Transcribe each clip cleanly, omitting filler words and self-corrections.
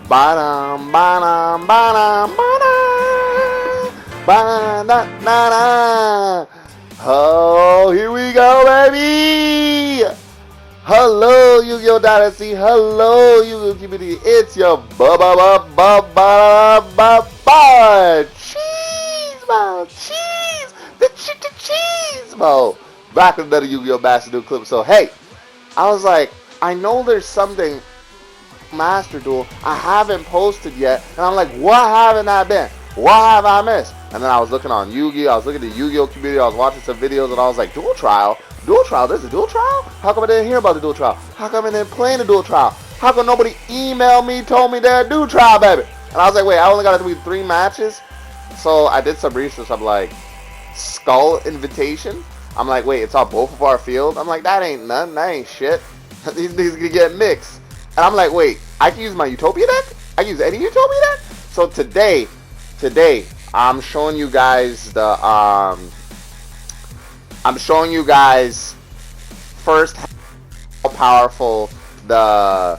Ba-dum, ba-dum, ba-dum, ba-dum. Ba-da-da-da-da. Oh, here we go, baby! Hello, Yu-Gi-Oh! Dynasty. Hello, Yu-Gi-Oh! Community. It's your cheesemo. The cheesemo. Back with another Yu-Gi-Oh! Master Duel clip. So, hey, I was like, I know there's something Master Duel I haven't posted yet, and I'm like, what haven't I been? What have I missed? And then I was looking on Yu-Gi-Oh! I was looking at the Yu-Gi-Oh! Community. I was watching some videos, and I was like, Duel Trial? Duel Trial? There's a Duel Trial? How come I didn't hear about the Duel Trial? How come I didn't play in the Duel Trial? How come nobody emailed me, told me there's a Duel Trial, baby? And I was like, wait, I only got to do 3 matches? So I did some research. I'm like, Skull Invitation? I'm like, wait, it's on both of our field? I'm like, that ain't nothing. That ain't shit. These niggas gonna get mixed. And I'm like, wait, I can use my Utopia deck? I can use any Utopia deck? So today, I'm showing you guys the, first how powerful the,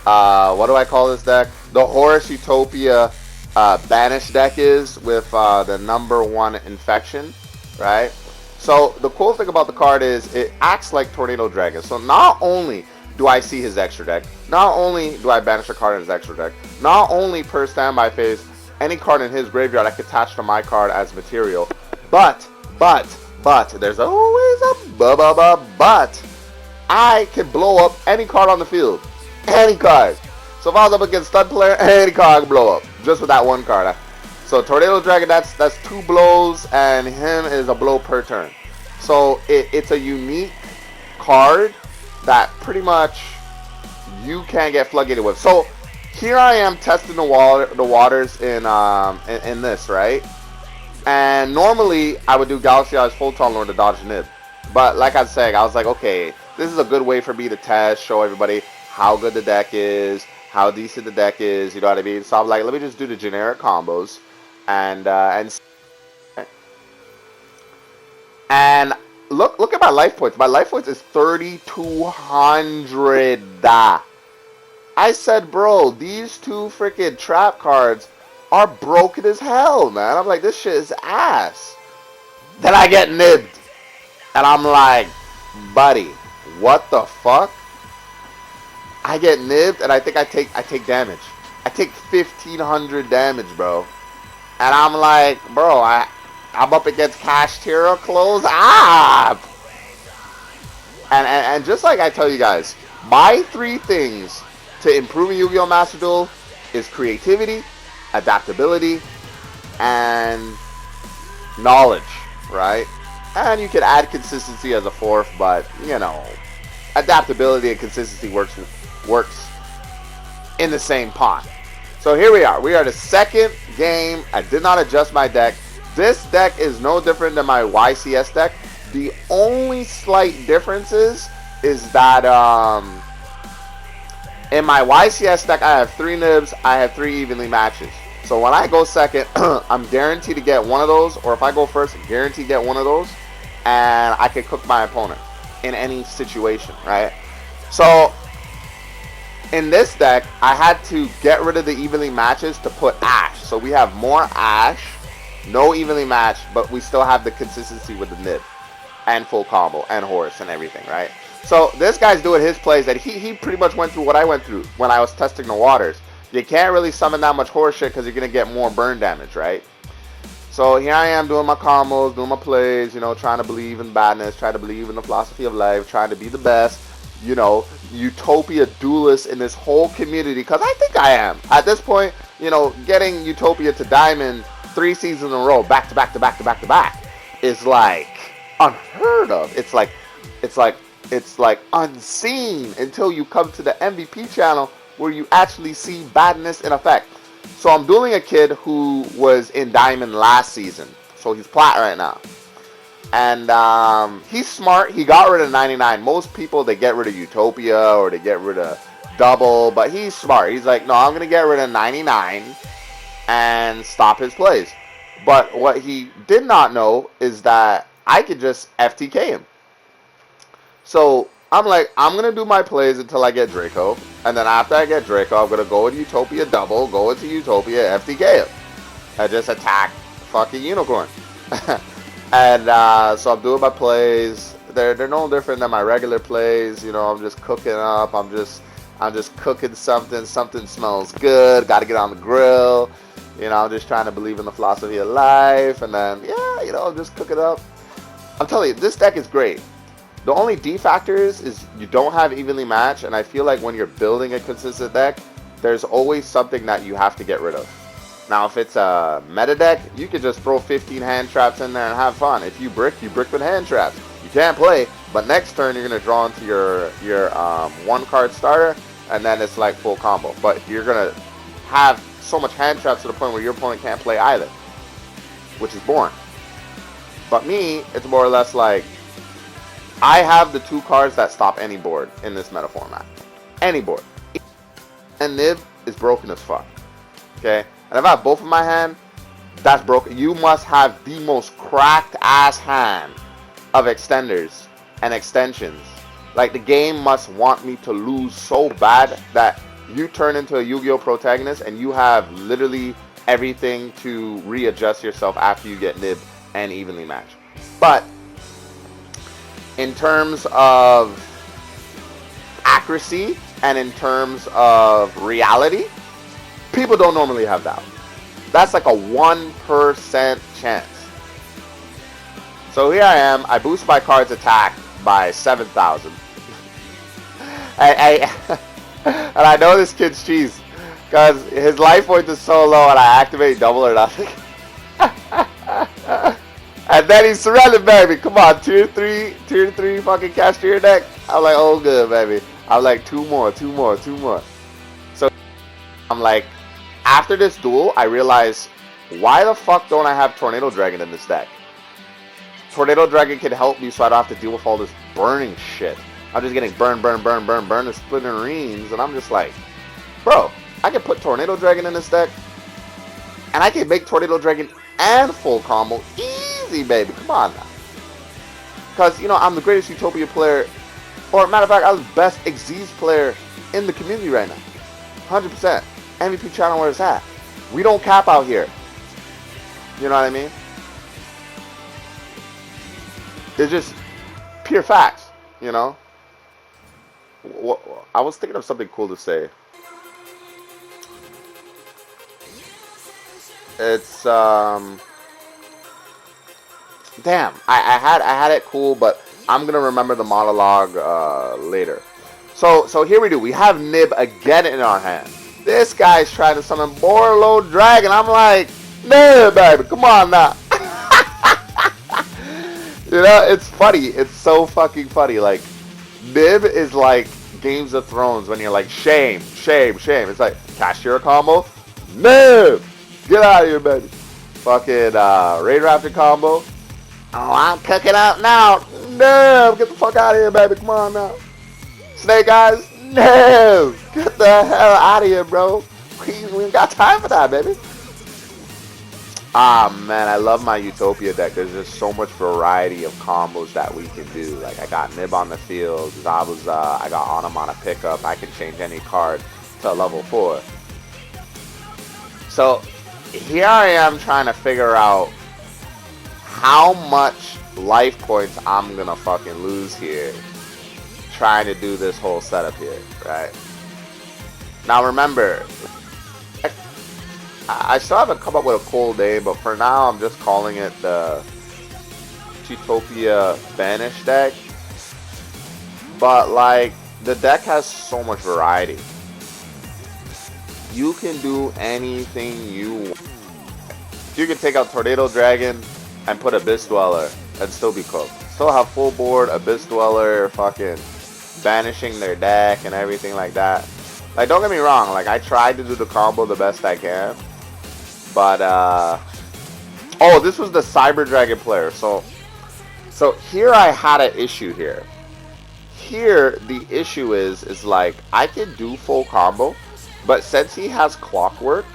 what do I call this deck? The Horus Utopia Banish Deck is with the #1 infection, right? So the cool thing about the card is it acts like Tornado Dragon. So not only do I see his extra deck, not only do I banish a card in his extra deck, not only per standby phase, any card in his graveyard I can attach to my card as material, but, there's always a but, I can blow up any card on the field. Any card. So if I was up against stud player, any card I can blow up. Just with that one card. So Tornado Dragon, that's 2 blows, and him is a blow per turn. So it's a unique card that pretty much you can get floodgated with. So here I am testing the waters in this, right? And normally I would do Galaxy Eyes Photon Lord to dodge Nib. But like I was saying, I was like, okay, this is a good way for me to test, show everybody how good the deck is, how decent the deck is, you know what I mean? So I'm like, let me just do the generic combos and look at my life points. My life points is 3,200. I said, bro, these 2 freaking trap cards are broken as hell, man. I'm like, this shit is ass. Then I get nibbed. And I'm like, buddy, what the fuck? I get nibbed and I think I take damage. I take 1,500 damage, bro. And I'm like, bro, I'm up against Cash Tira, close up. And just like I tell you guys, my 3 things to improving Yu-Gi-Oh! Master Duel is creativity, adaptability, and knowledge, right? And you can add consistency as a 4th, but you know, adaptability and consistency works in the same pot. So here we are. We are the 2nd game. I did not adjust my deck. This deck is no different than my YCS deck. The only slight difference is that in my YCS deck I have 3 nibs, I have 3 evenly matches. So when I go second, I'm guaranteed to get one of those, or if I go first, I'm guaranteed to get one of those, and I can cook my opponent in any situation, right? So in this deck, I had to get rid of the evenly matches to put Ash. So we have more Ash, no evenly match, but we still have the consistency with the nib and full combo and Horus and everything, right? So this guy's doing his plays that he pretty much went through what I went through when I was testing the waters. You can't really summon that much Horus shit because you're going to get more burn damage, right? So here I am doing my combos, doing my plays, you know, trying to believe in badness, trying to believe in the philosophy of life, trying to be the best, you know, Utopia duelist in this whole community, because I think I am. At this point, you know, getting Utopia to Diamond 3 seasons in a row, back to back to back to back to back, is like unheard of. It's like unseen until you come to the MVP channel where you actually see badness in effect. So I'm dueling a kid who was in Diamond last season, so he's plat right now. And he's smart. He got rid of 99. Most people, they get rid of Utopia or they get rid of Double, but he's smart. He's like, no, I'm going to get rid of 99 and stop his plays. But what he did not know is that I could just FTK him. So I'm like, I'm going to do my plays until I get Draco. And then after I get Draco, I'm going to go into Utopia double, go into Utopia, FTK him. I just attack fucking Unicorn. And so I'm doing my plays. They're no different than my regular plays. You know, I'm just cooking up. I'm just cooking something. Something smells good. Got to get on the grill. You know, I'm just trying to believe in the philosophy of life. And then, yeah, you know, just cook it up. I'm telling you, this deck is great. The only defactors is you don't have evenly matched. And I feel like when you're building a consistent deck, there's always something that you have to get rid of. Now, if it's a meta deck, you could just throw 15 hand traps in there and have fun. If you brick with hand traps. You can't play, but next turn you're going to draw into your one card starter, and then it's like full combo. But you're going to have so much hand traps to the point where your opponent can't play either, which is boring. But me, it's more or less like, I have the 2 cards that stop any board in this meta format. Any board. And Nib is broken as fuck. Okay? And if I have both in my hand, that's broken. You must have the most cracked ass hand of extenders and extensions. Like, the game must want me to lose so bad that you turn into a Yu-Gi-Oh protagonist and you have literally everything to readjust yourself after you get Nib and evenly matched. But in terms of accuracy and in terms of reality, people don't normally have that. That's like a 1% chance. So here I am. I boost my card's attack by 7,000. And I know this kid's cheese because his life point is so low and I activate double or nothing. And then he's surrounded, baby. Come on, tier 3 fucking cast your deck. I'm like, oh good, baby. I'm like, two more. So I'm like, after this duel, I realized, why the fuck don't I have Tornado Dragon in this deck? Tornado Dragon can help me so I don't have to deal with all this burning shit. I'm just getting burn to splitterines, and I'm just like, bro, I can put Tornado Dragon in this deck, and I can make Tornado Dragon and full combo easy, baby. Come on now. Because, you know, I'm the greatest Utopia player, or matter of fact, I'm the best Xyz player in the community right now. 100%. MVP channel where it's at. We don't cap out here. You know what I mean? It's just pure facts, you know? I was thinking of something cool to say. It's damn, I had it cool, but I'm gonna remember the monologue later. So here we do. We have Nib again in our hand. This guy's trying to summon Borlo Dragon. I'm like, Nib, baby, come on now. You know, it's funny. It's so fucking funny. Like, Nib is like Games of Thrones when you're like, shame. It's like, cast your combo. Nib! Get out of here, baby. Fucking Raid Raptor combo. Oh, I'm cooking up now. Nib! Get the fuck out of here, baby. Come on now. Snake Eyes. Nib! Get the hell out of here, bro. We ain't got time for that, baby. Ah, man, I love my Utopia deck. There's just so much variety of combos that we can do. Like, I got Nib on the field, Zabuza, I got Onum on a pickup. I can change any card to level 4. So, here I am trying to figure out how much life points I'm gonna fucking lose here trying to do this whole setup here, right? Now, remember, I still haven't come up with a cool name, but for now I'm just calling it the Utopia Banish Deck. But like, the deck has so much variety. You can do anything you want. You can take out Tornado Dragon and put Abyss Dweller and still be cooked. Still have full board Abyss Dweller fucking banishing their deck and everything like that. Like, don't get me wrong, like, I tried to do the combo the best I can. But, oh, this was the Cyber Dragon player. So here I had an issue here. Here, the issue is like, I can do full combo, but since he has Clockwork,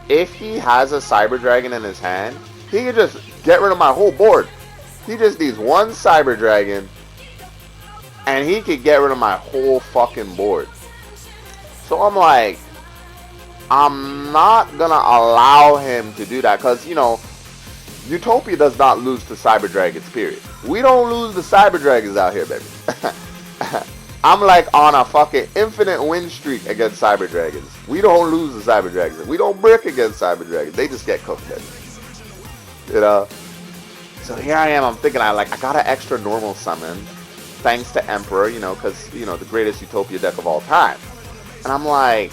if he has a Cyber Dragon in his hand, he can just get rid of my whole board. He just needs one Cyber Dragon, and he could get rid of my whole fucking board. So I'm like, I'm not gonna allow him to do that, because, you know, Utopia does not lose to Cyber Dragons, period. We don't lose to Cyber Dragons out here, baby. I'm like on a fucking infinite win streak against Cyber Dragons. We don't lose to Cyber Dragons. We don't brick against Cyber Dragons. They just get cooked, baby. You know? So here I am, I'm thinking I got an extra normal summon, thanks to Emperor, you know, because, you know, the greatest Utopia deck of all time. And I'm like,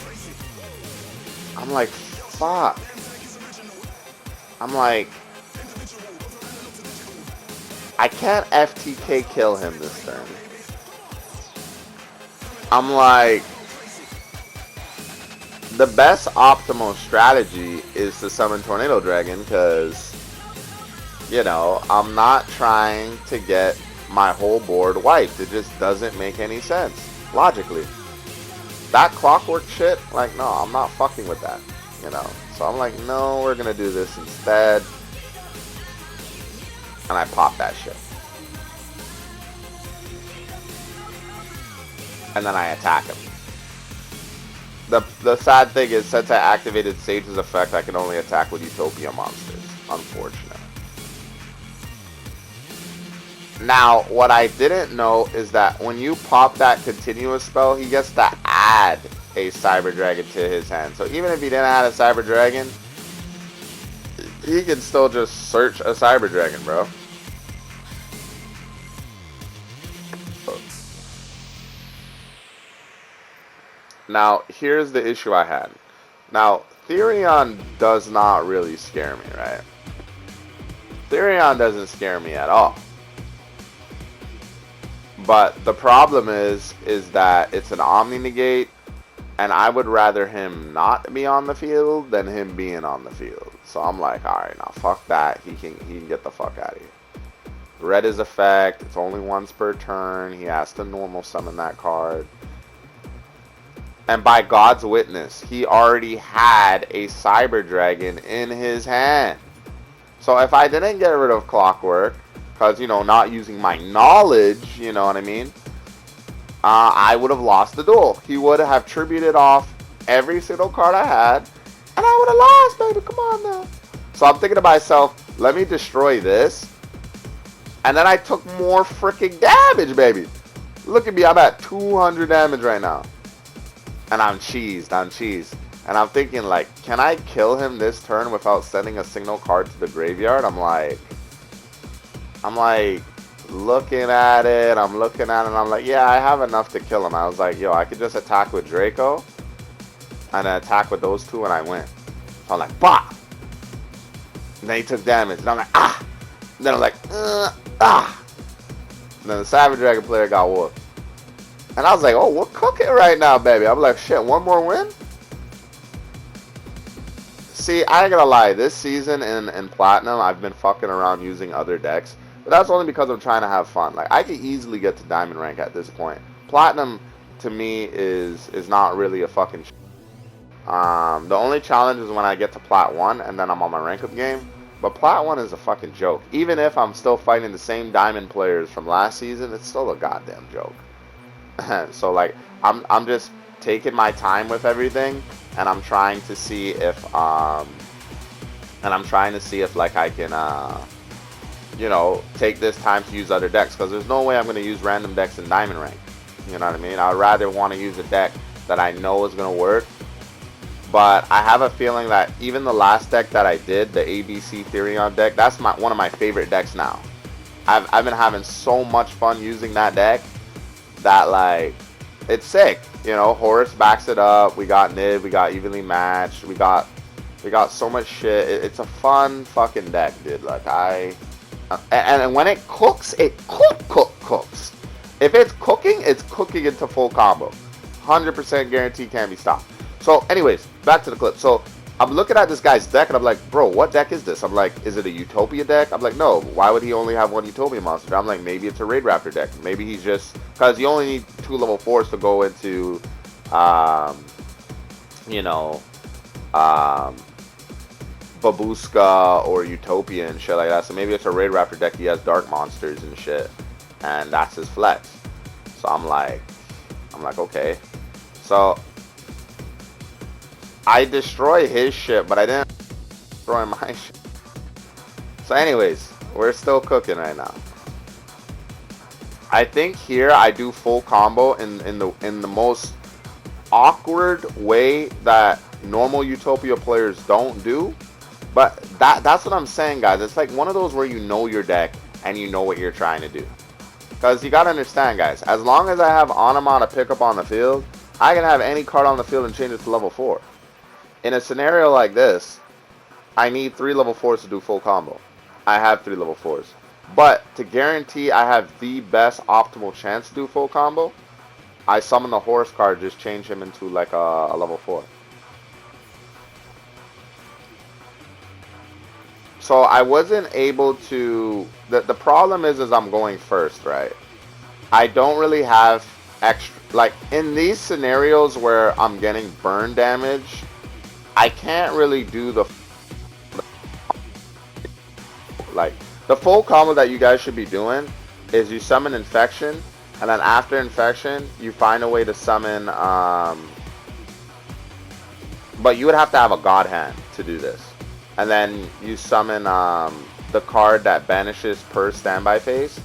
fuck. I'm like, I can't FTK kill him this turn. I'm like, the best optimal strategy is to summon Tornado Dragon, because, you know, I'm not trying to get my whole board wiped. It just doesn't make any sense, logically. That clockwork shit, like, no, I'm not fucking with that, you know. So I'm like, no, we're gonna do this instead. And I pop that shit. And then I attack him. The sad thing is, since I activated Sage's effect, I can only attack with Utopia monsters. Unfortunate. Now, what I didn't know is that when you pop that continuous spell, he gets to add a Cyber Dragon to his hand. So even if he didn't add a Cyber Dragon, he can still just search a Cyber Dragon, bro. Now, here's the issue I had. Now, Therion does not really scare me, right? Therion doesn't scare me at all. But the problem is that it's an Omni Negate, and I would rather him not be on the field than him being on the field. So I'm like, alright, now fuck that. He can get the fuck out of here. Red is effect. It's only once per turn. He has to normal summon that card. And by God's witness, he already had a Cyber Dragon in his hand. So if I didn't get rid of Clockwork, because, you know, not using my knowledge, you know what I mean, I would have lost the duel. He would have tributed off every single card I had, and I would have lost, baby. Come on now. So I'm thinking to myself, let me destroy this. And then I took more freaking damage, baby. Look at me. I'm at 200 damage right now. And I'm cheesed. And I'm thinking, like, can I kill him this turn without sending a single card to the graveyard? I'm like, looking at it. I'm looking at it. And I'm like, yeah, I have enough to kill him. I was like, yo, I could just attack with Draco. And then attack with those two, and I win. So I'm like, bah! And then he took damage. And I'm like, ah! And then I'm like, ah! And then the Savage Dragon player got whooped. And I was like, oh, we're cooking right now, baby. I'm like, shit, one more win? See, I ain't gonna lie. This season in Platinum, I've been fucking around using other decks. But that's only because I'm trying to have fun. Like, I could easily get to Diamond rank at this point. Platinum, to me, is not really a fucking the only challenge is when I get to Plat 1 and then I'm on my rank up game. But Plat 1 is a fucking joke. Even if I'm still fighting the same Diamond players from last season, it's still a goddamn joke. So, like, I'm just taking my time with everything, and I'm trying to see if like I can you know, take this time to use other decks, because there's no way I'm going to use random decks in Diamond rank. You know what I mean? I'd rather want to use a deck that I know is going to work. But I have a feeling that even the last deck that I did, the ABC Therion deck, that's one of my favorite decks now. I've been having so much fun using that deck that, like, it's sick. You know, Horus backs it up. We got Nib. We got Evenly Matched. We got so much shit. It's a fun fucking deck, dude. Like, and when it cooks, it cooks. If it's cooking into full combo. 100% guarantee, can't be stopped. So, anyways, back to the clip. So, I'm looking at this guy's deck, and I'm like, bro, what deck is this? I'm like, is it a Utopia deck? I'm like, no. Why would he only have one Utopia monster? I'm like, maybe it's a Raid Raptor deck. Maybe he's just... Because you only need 2 level 4s to go into, you know, Babuska or Utopia and shit like that. So maybe it's a Raid Raptor deck. He has dark monsters and shit. And that's his flex. So I'm like, okay. So I destroy his shit, but I didn't destroy my shit. So anyways, we're still cooking right now. I think here I do full combo in the most awkward way that normal Utopia players don't do. But that's what I'm saying, guys. It's like one of those where you know your deck and you know what you're trying to do. Because you gotta understand, guys, as long as I have Anima to pick up on the field, I can have any card on the field and change it to level 4. In a scenario like this, I need 3 level 4s to do full combo. I have 3 level 4s. But to guarantee I have the best optimal chance to do full combo, I summon the Horus card, just change him into like a level 4. So I wasn't able to... The problem is I'm going first, right? I don't really have extra... Like, in these scenarios where I'm getting burn damage, I can't really do the... Like, the full combo that you guys should be doing is you summon Infection, and then after Infection, you find a way to summon... But you would have to have a God Hand to do this. And then you summon the card that banishes per standby phase.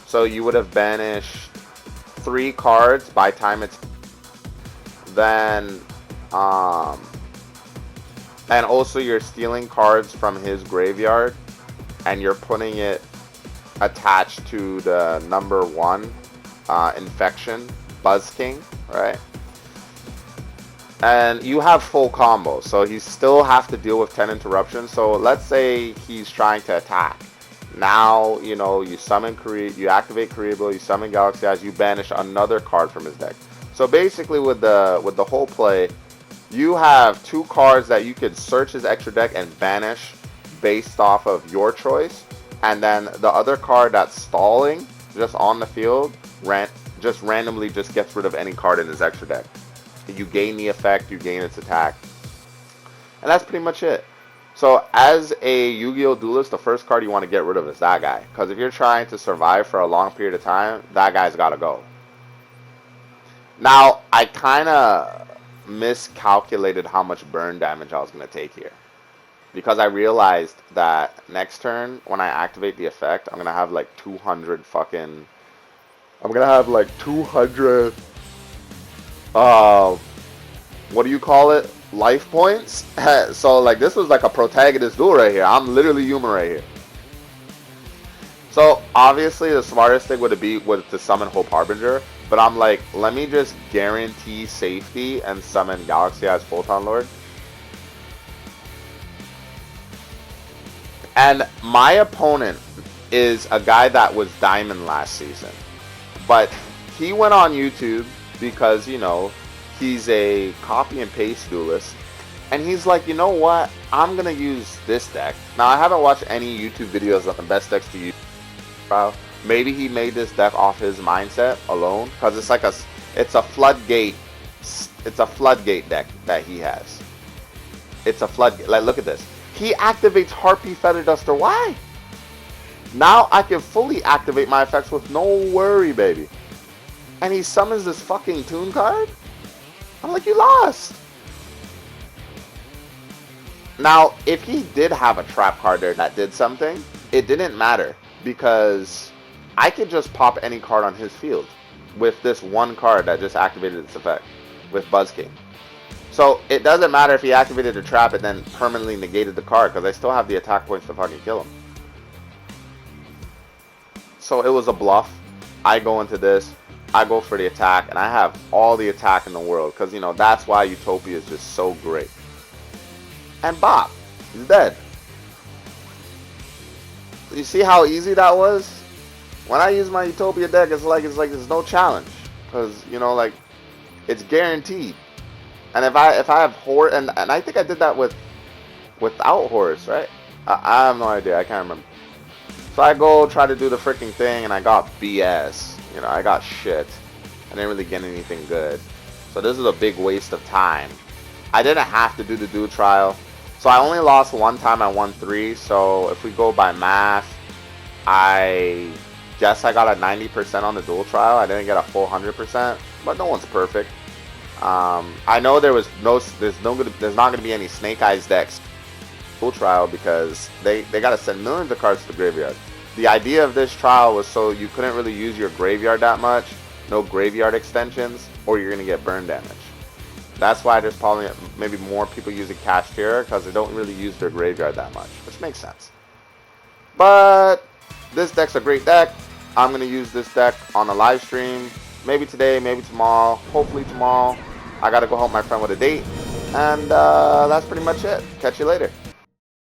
So you would have banished 3 cards by time it's... Then... and also you're stealing cards from his graveyard. And you're putting it attached to the number 1 Infection, Buzz King, right? And you have full combo, so you still have to deal with 10 interruptions. So let's say he's trying to attack. Now, you know, you summon you activate Kuriboh, you summon Galaxy Eyes, you banish another card from his deck. So basically with the whole play, you have 2 cards that you could search his extra deck and banish based off of your choice. And then the other card that's stalling just on the field, just randomly just gets rid of any card in his extra deck. You gain the effect, you gain its attack. And that's pretty much it. So as a Yu-Gi-Oh! Duelist, the first card you want to get rid of is that guy. Because if you're trying to survive for a long period of time, that guy's got to go. Now, I kind of miscalculated how much burn damage I was going to take here. Because I realized that next turn, when I activate the effect, I'm going to have like 200 fucking... I'm going to have like 200... what do you call it? Life points. So like this was like a protagonist duel right here. I'm literally human right here. So obviously the smartest thing would be to summon Hope Harbinger, but I'm like, let me just guarantee safety and summon Galaxy Eyes Photon Lord. And my opponent is a guy that was Diamond last season, but he went on YouTube because, you know, he's a copy and paste duelist, and he's like, you know what, I'm gonna use this deck. Now I haven't watched any YouTube videos on the best decks to use. Maybe he made this deck off his mindset alone, because it's like it's a floodgate deck that he has. It's a floodgate. Like, look at this. He activates Harpy Feather Duster. Why? Now I can fully activate my effects with no worry, baby. And he summons this fucking Toon card? I'm like, you lost. Now, if he did have a trap card there that did something, it didn't matter. Because I could just pop any card on his field with this one card that just activated its effect with Buzz King. So it doesn't matter if he activated a trap and then permanently negated the card, because I still have the attack points to fucking kill him. So it was a bluff. I go into this, I go for the attack, and I have all the attack in the world, because, you know, that's why Utopia is just so great. And bop, he's dead. You see how easy that was? When I use my Utopia deck, it's like there's no challenge, because, you know, like, it's guaranteed. And if I have Horus, and I think I did that without Horus, right? I have no idea. I can't remember. So I go try to do the freaking thing, and I got BS. You know, I got shit. I didn't really get anything good. So this is a big waste of time. I didn't have to do the Duel Trial. So I only lost one time. I won 3. So if we go by math, I guess I got a 90% on the Duel Trial. I didn't get a full 100%, but no one's perfect. I know there's not gonna be any Snake Eyes decks Duel Trial because they gotta send millions of cards to the graveyard. The idea of this trial was so you couldn't really use your graveyard that much, no graveyard extensions, or you're gonna get burn damage. That's why there's probably maybe more people using Cashier because they don't really use their graveyard that much, which makes sense. But this deck's a great deck. I'm gonna use this deck on a live stream, maybe today, maybe tomorrow, hopefully tomorrow. I gotta go help my friend with a date, and that's pretty much it. Catch you later.